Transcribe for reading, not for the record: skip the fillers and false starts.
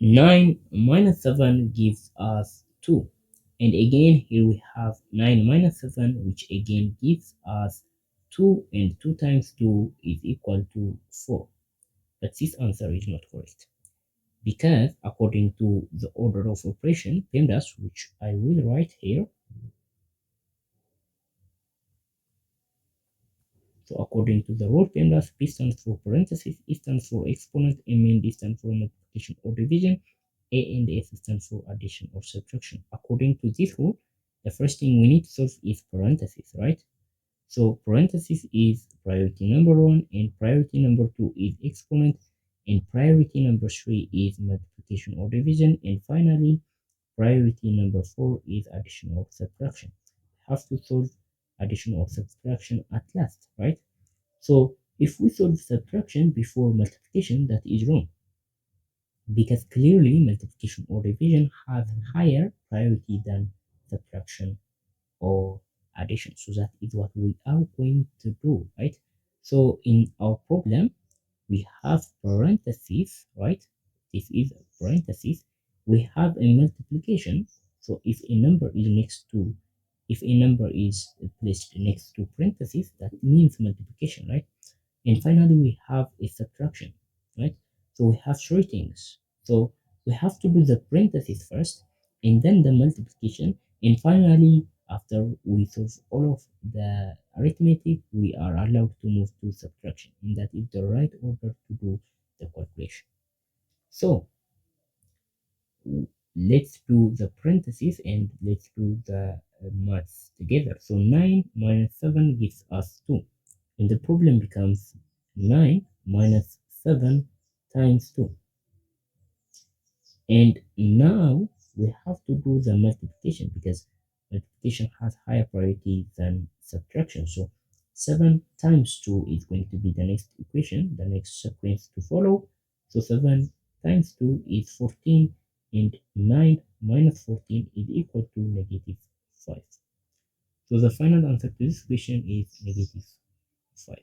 9 minus 7 gives us 2. And again, here we have 9 minus 7, which again gives us 2, and 2 times 2 is equal to 4. But this answer is not correct, because according to the order of operation, PEMDAS, which I will write here, so according to the rule PEMDAS, P stands for parentheses, E stands for exponent, M and D stands for multiplication or division, A and S stands for addition or subtraction. According to this rule, the first thing we need to solve is parentheses, right? So parentheses is priority number 1, and priority number 2 is exponent, and priority number 3 is multiplication or division, and finally priority number 4 is addition or subtraction. We have to solve addition or subtraction at last, right? So if we solve subtraction before multiplication, that is wrong, because clearly multiplication or division have higher priority than subtraction or addition. So that is what we are going to do, right? So in our problem, we have parentheses, right? This is parentheses. We have a multiplication. So if a number is if a number is placed next to parentheses, that means multiplication, right? And finally, we have a subtraction, right? So we have three things. So we have to do the parentheses first, and then the multiplication, and finally, after we solve all of the arithmetic, we are allowed to move to subtraction, and that is the right order to do the calculation. So let's do the parentheses and let's do the maths together. So 9 minus 7 gives us 2. And the problem becomes 9 minus 7 times 2. And now we have to do the multiplication, because multiplication has higher priority than subtraction. So 7 times 2 is going to be the next equation, the next sequence to follow. So 7 times 2 is 14, and 9 minus 14 is equal to negative 5. So the final answer to this question is negative 5.